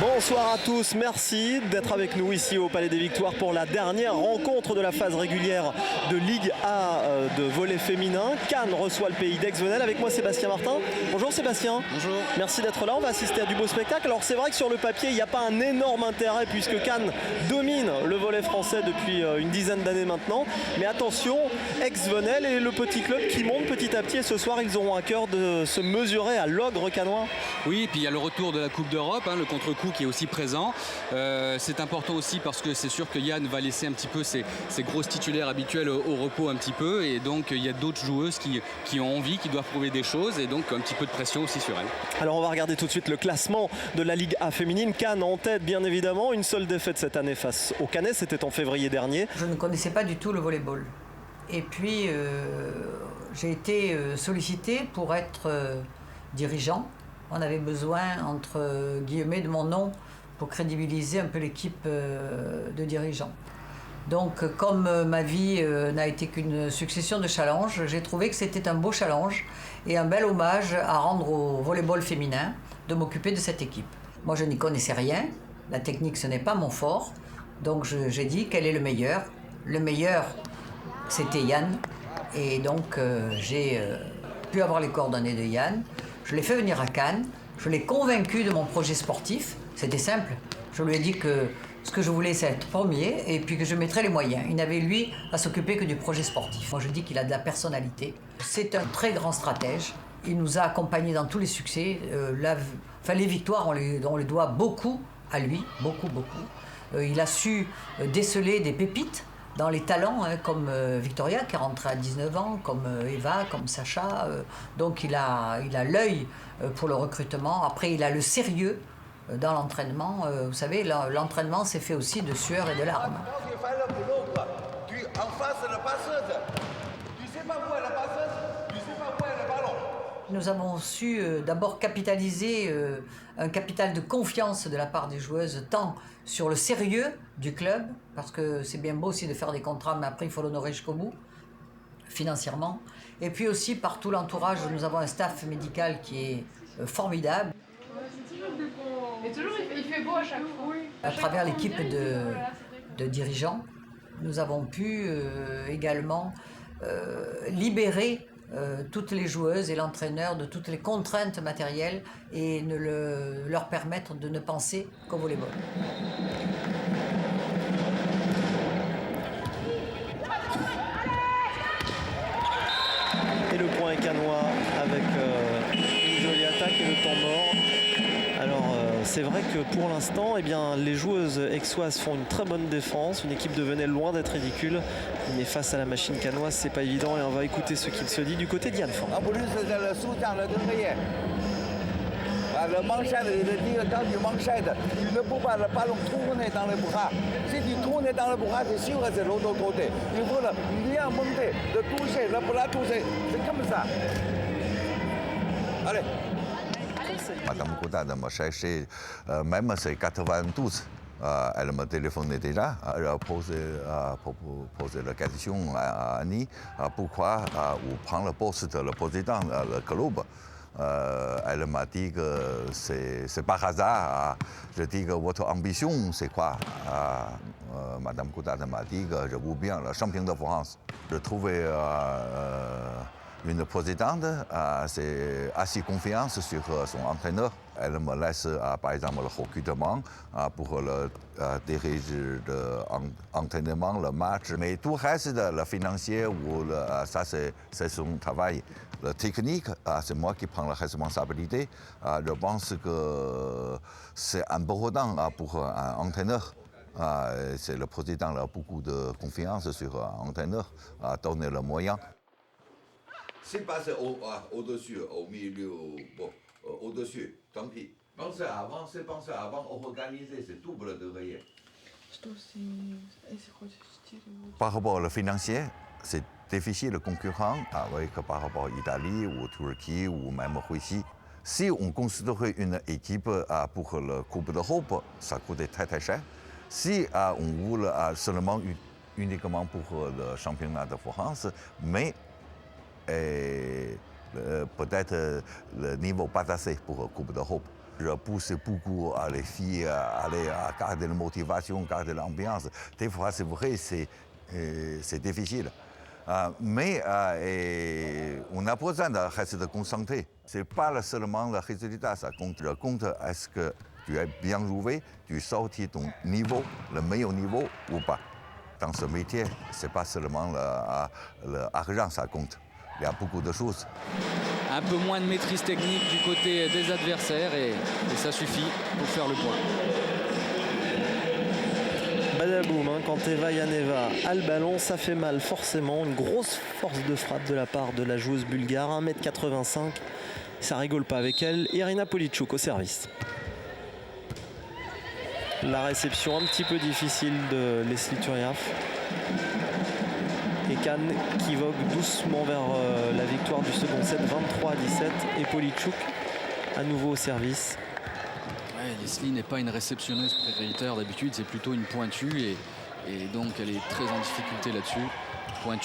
Bonsoir à tous, merci d'être avec nous ici au Palais des Victoires pour la dernière rencontre de la phase régulière de Ligue A de volley féminin. Cannes reçoit le pays d'Aix-Venelle. Avec moi Sébastien Martin. Bonjour Sébastien. Bonjour. Merci d'être là, on va assister à du beau spectacle. Alors c'est vrai que sur le papier il n'y a pas un énorme intérêt puisque Cannes domine le volley français depuis une dizaine d'années maintenant. Mais attention, Aix-Venelle est le petit club qui monte petit à petit et ce soir ils auront à cœur de se mesurer à l'ogre cannois. Oui, et puis il y a le retour de la Coupe d'Europe, le contre-coup qui est aussi présent. C'est important aussi parce que c'est sûr que Yann va laisser un petit peu ses grosses titulaires habituelles au repos un petit peu. Et donc il y a d'autres joueuses qui ont envie, qui doivent prouver des choses et donc un petit peu de pression aussi sur elles. Alors on va regarder tout de suite le classement de la Ligue A féminine. Cannes en tête bien évidemment. Une seule défaite cette année face au Canet, c'était en février dernier. Je ne connaissais pas du tout le volleyball. Et puis j'ai été sollicité pour être dirigeant. On avait besoin, entre guillemets, de mon nom pour crédibiliser un peu l'équipe de dirigeants. Donc, comme ma vie n'a été qu'une succession de challenges, j'ai trouvé que c'était un beau challenge et un bel hommage à rendre au volleyball féminin de m'occuper de cette équipe. Moi, je n'y connaissais rien. La technique, ce n'est pas mon fort. Donc, j'ai dit quel est le meilleur. Le meilleur, c'était Yann. Et donc, j'ai pu avoir les coordonnées de Yann. Je l'ai fait venir à Cannes, je l'ai convaincu de mon projet sportif, c'était simple. Je lui ai dit que ce que je voulais c'est être premier et puis que je mettrais les moyens. Il n'avait lui à s'occuper que du projet sportif. Moi je dis qu'il a de la personnalité. C'est un très grand stratège. Il nous a accompagnés dans tous les succès. Les victoires, on les doit beaucoup à lui, beaucoup. Il a su déceler des pépites dans les talents, comme Victoria qui est rentrée à 19 ans, comme Eva, comme Sacha. Donc il a l'œil pour le recrutement. Après, il a le sérieux dans l'entraînement. Vous savez, l'entraînement c'est fait aussi de sueur et de larmes. En face de la passeuse, tu sais pas où est la passeuse, tu sais pas où est le ballon. Nous avons su d'abord capitaliser un capital de confiance de la part des joueuses, tant sur le sérieux du club, parce que c'est bien beau aussi de faire des contrats, mais après il faut l'honorer jusqu'au bout, financièrement. Et puis aussi par tout l'entourage, nous avons un staff médical qui est formidable. Et toujours il fait beau à chaque fois. À travers l'équipe de dirigeants, nous avons pu également libérer toutes les joueuses et l'entraîneur de toutes les contraintes matérielles et leur permettre de ne penser qu'au volleyball. Et le point cannois avec une jolie attaque et le temps mort. Alors c'est vrai que pour l'instant, les joueuses aixoises font une très bonne défense. Une équipe de Venelle loin d'être ridicule. Mais face à la machine cannoise, c'est pas évident. Et on va écouter ce qu'il se dit du côté d'Yann Fang. Le manchette, quand tu manchettes, tu ne peux pas le ballon tourner dans le bras. Si tu tournes dans le bras, c'est sûr que c'est l'autre côté. Il faut bien monter, de toucher, le bras toucher. C'est comme ça. Allez. Madame Goudard m'a cherché, même c'est 92. Elle m'a téléphoné déjà, elle a posé la question à Annie, pourquoi vous prenez le poste de le président du club. Elle m'a dit que c'est par hasard. Je dis que votre ambition, c'est quoi? Madame Goudard m'a dit que je veux bien le champion de France. Je trouvais une présidente, c'est assez confiance sur son entraîneur. Elle me laisse, par exemple, le recrutement pour le diriger l'entraînement, le match. Mais tout reste, le financier, ça c'est son travail. La technique, c'est moi qui prends la responsabilité. Je pense que c'est important pour un entraîneur. C'est le président qui a beaucoup de confiance sur l'entraîneur, donner le moyen. C'est passé au-dessus, au milieu, bon, au-dessus, tant pis. Pensez avant, organiser, c'est double de rien. Par rapport au financier, c'est difficile concurrent avec, par rapport à l'Italie ou Turquie ou même Russie. Si on considère une équipe pour la Coupe d'Europe, ça coûte très très cher. Si on voulait seulement uniquement pour le championnat de France, mais peut-être le niveau pas assez pour la Coupe d'Europe. Je pousse beaucoup les filles à aller garder la motivation, garder l'ambiance. Des fois, c'est vrai, c'est difficile. Mais on a besoin de rester concentré. Ce n'est pas seulement le résultat, ça compte. Le compte, est-ce que tu as bien joué, tu sortis ton niveau, le meilleur niveau ou pas. Dans ce métier, ce n'est pas seulement l'argent, ça compte. Il y a beaucoup de choses. Un peu moins de maîtrise technique du côté des adversaires et ça suffit pour faire le point. Badaboum, hein, quand Eva Yaneva a le ballon, ça fait mal forcément. Une grosse force de frappe de la part de la joueuse bulgare, 1m85. Ça rigole pas avec elle. Irina Politchouk au service. La réception un petit peu difficile de Leslie Turiaf. Et Kahn qui vogue doucement vers la victoire du second set, 23-17. Et Politchouk à nouveau au service. Ouais, Leslie n'est pas une réceptionneuse prioritaire d'habitude, c'est plutôt une pointue et donc elle est très en difficulté là-dessus.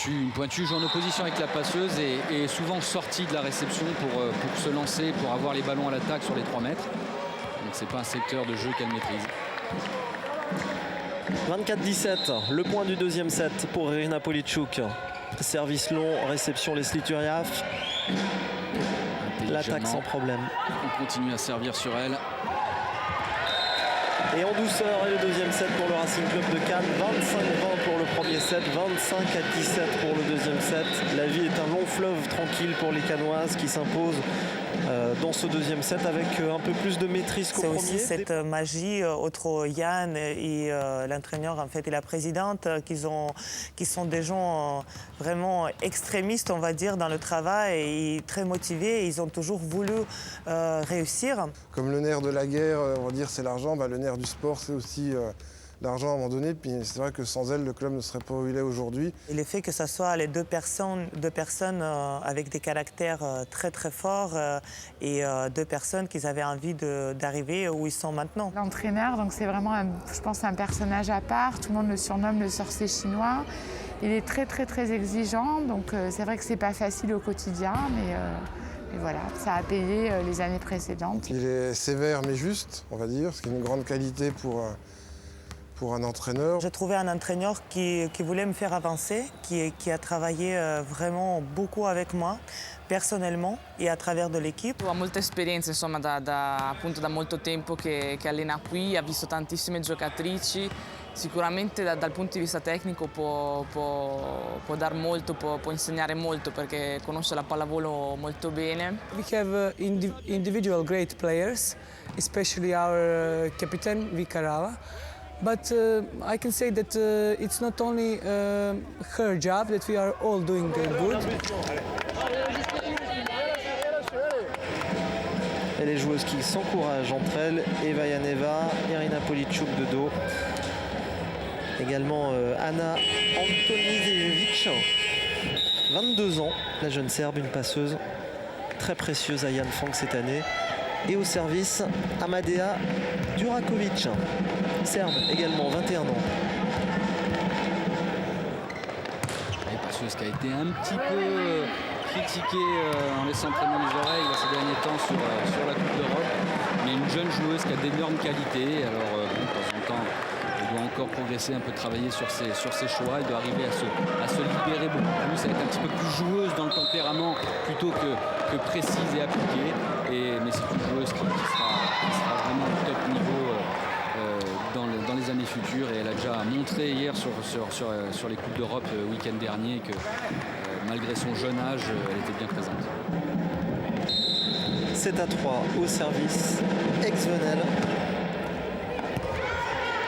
Une pointue joue en opposition avec la passeuse et souvent sortie de la réception pour se lancer, pour avoir les ballons à l'attaque sur les 3 mètres. Donc c'est pas un secteur de jeu qu'elle maîtrise. 24-17, le point du deuxième set pour Irina Politchouk. Service long, réception Leslie Turiaf. L'attaque sans problème. On continue à servir sur elle. Et en douceur, et le deuxième set pour le Racing Club de Cannes. 25-20 pour le premier set, 25-17 pour le deuxième set. La vie est un long fleuve tranquille pour les Cannoises qui s'imposent dans ce deuxième set avec un peu plus de maîtrise qu'au premier. C'est aussi cette magie entre Yann et l'entraîneur en fait, et la présidente qui sont des gens vraiment extrémistes, on va dire, dans le travail et très motivés. Ils ont toujours voulu réussir. Comme le nerf de la guerre, on va dire, c'est l'argent, le nerf du sport, c'est aussi l'argent à un moment donné. Puis c'est vrai que sans elle, le club ne serait pas où il est aujourd'hui. Et le fait que ce soit les deux personnes avec des caractères très très forts et deux personnes qui avaient envie d'arriver où ils sont maintenant. L'entraîneur, donc c'est vraiment, je pense, un personnage à part. Tout le monde le surnomme le sorcier chinois. Il est très très très exigeant, donc c'est vrai que c'est pas facile au quotidien, mais voilà, ça a payé les années précédentes. Il est sévère mais juste, on va dire, ce qui est une grande qualité pour un entraîneur. J'ai trouvé un entraîneur qui voulait me faire avancer, qui a travaillé vraiment beaucoup avec moi, personnellement et à travers de l'équipe. Ha molta esperienza, insomma, appunto da molto tempo che allena qui, ha visto tantissime giocatrici. Sicuramente dal punto di vista tecnico può dar molto, può insegnare molto perché conosce la pallavolo molto bene. We have individual great players, especially our captain Vikarava. But I can say that it's not only her job, that we are all doing good. Et les joueuses qui s'encouragent entre elles, Eva Yaneva, Irina Politchouk de dos. Également Anna Antonizevic, 22 ans, la jeune Serbe, une passeuse très précieuse à Jan Frank cette année. Et au service, Amadea Durakovic, Serbe également, 21 ans. Une passeuse qui a été un petit peu critiquée en laissant traîner les oreilles ces derniers temps sur la Coupe d'Europe. Mais une jeune joueuse qui a d'énormes qualités. Alors, de temps en temps, elle doit encore progresser, un peu travailler sur ses choix. Elle doit arriver à se libérer beaucoup plus, à être un petit peu plus joueuse dans le tempérament plutôt que précise et appliquée. Mais c'est une joueuse qui sera vraiment au top niveau dans les années futures. Et elle a déjà montré hier sur les Coupes d'Europe le week-end dernier que malgré son jeune âge, elle était bien présente. 7-3 au service, ex-Venel.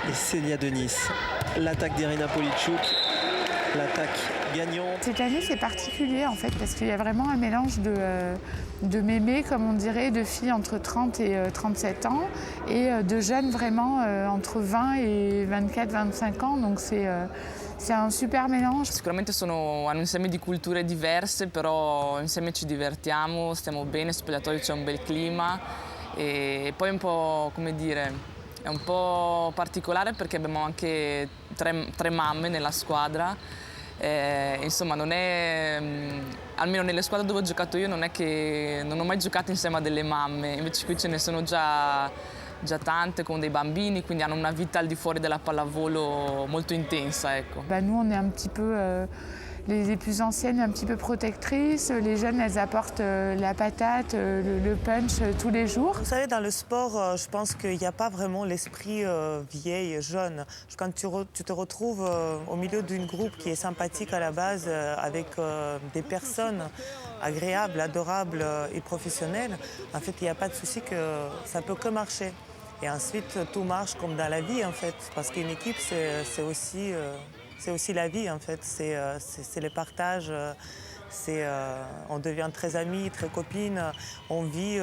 Et Célia Denis. L'attaque d'Irina Politchouk, l'attaque gagnante. Cette année, c'est particulier en fait, parce qu'il y a vraiment un mélange de mémés, comme on dirait, de filles entre 30 et 37 ans, et de jeunes vraiment entre 20 et 24-25 ans. Donc c'est C'est un super mélange. Sicuramente hanno un insieme di culture diverse, però insieme ci divertiamo, stiamo bene, spogliatoio c'è un bel clima e poi un po', come dire, è un po' particolare perché abbiamo anche tre mamme nella squadra. Insomma, non è, almeno nelle squadre dove ho giocato io, non è che non ho mai giocato insieme a delle mamme, invece qui ce ne sono già tante con dei bambini, quindi hanno una vita al di fuori della pallavolo molto intensa. Ecco. Nous, on est un petit peu les plus anciennes, un petit peu protectrices. Les jeunes, elles apportent la patate, le punch tous les jours. Vous savez, dans le sport, je pense qu'il n'y a pas vraiment l'esprit vieille, jeune. Quand tu te retrouves au milieu d'un groupe qui est sympathique à la base, avec des personnes agréables, adorables et professionnelles, en fait, il n'y a pas de souci que ça peut que marcher. Et ensuite, tout marche comme dans la vie, en fait, parce qu'une équipe, c'est aussi la vie, en fait. C'est le partage, on devient très amis, très copines. On vit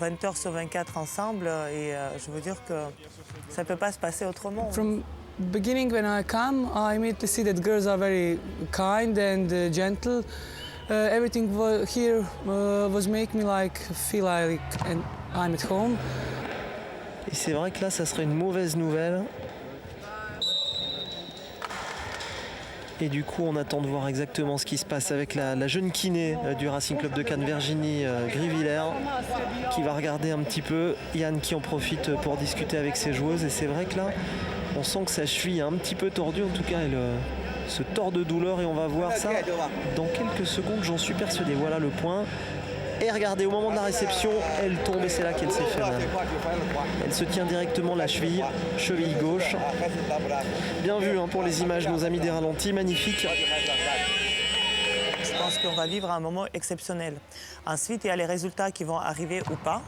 20 heures sur 24 ensemble et je veux dire que ça ne peut pas se passer autrement. From beginning, when I come, I immediately see that girls are very kind and gentle. Everything here was make me feel like I'm at home. Et c'est vrai que là, ça serait une mauvaise nouvelle. Et du coup, on attend de voir exactement ce qui se passe avec la jeune kiné du Racing Club de Cannes, Virginie Grivillers, qui va regarder un petit peu. Yann qui en profite pour discuter avec ses joueuses. Et c'est vrai que là, on sent que sa cheville est un petit peu tordue. En tout cas, elle se tord de douleur et on va voir ça dans quelques secondes, j'en suis persuadé. Voilà le point. Et regardez, au moment de la réception, elle tombe et c'est là qu'elle s'est fait mal. Elle se tient directement la cheville gauche. Bien vu pour les images, nos amis des ralentis, magnifique. Je pense qu'on va vivre un moment exceptionnel. Ensuite, il y a les résultats qui vont arriver ou pas.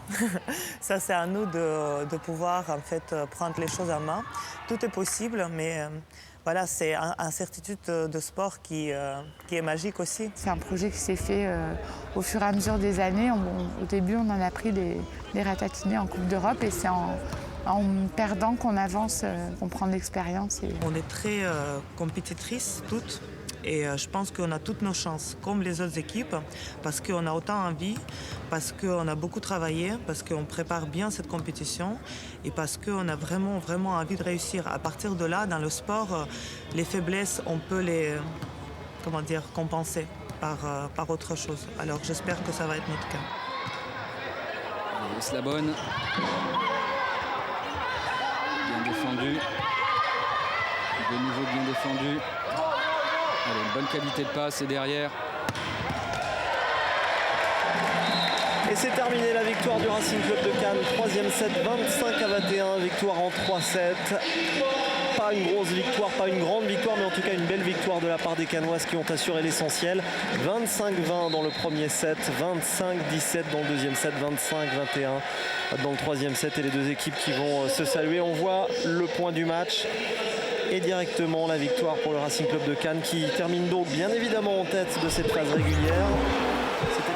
Ça, c'est à nous de pouvoir en fait prendre les choses en main. Tout est possible, mais voilà, c'est une certitude de sport qui est magique aussi. C'est un projet qui s'est fait au fur et à mesure des années. Au début, on en a pris des ratatinés en Coupe d'Europe et c'est en perdant qu'on avance, qu'on prend de l'expérience. On est très compétitrices toutes. Et je pense qu'on a toutes nos chances, comme les autres équipes, parce qu'on a autant envie, parce qu'on a beaucoup travaillé, parce qu'on prépare bien cette compétition et parce qu'on a vraiment, vraiment envie de réussir. À partir de là, dans le sport, les faiblesses, on peut les compenser par autre chose. Alors j'espère que ça va être notre cas. Slabonne. Bien défendu. De nouveau bien défendu. Allez, une bonne qualité de passe et derrière. Et c'est terminé la victoire du Racing Club de Cannes. Troisième set, 25-21, victoire en 3-7. Pas une grosse victoire, pas une grande victoire, mais en tout cas une belle victoire de la part des Cannoises qui ont assuré l'essentiel. 25-20 dans le premier set, 25-17 dans le deuxième set, 25-21 dans le troisième set. Et les deux équipes qui vont se saluer. On voit le point du match. Et directement la victoire pour le Racing Club de Cannes qui termine donc bien évidemment en tête de cette phase régulière. C'était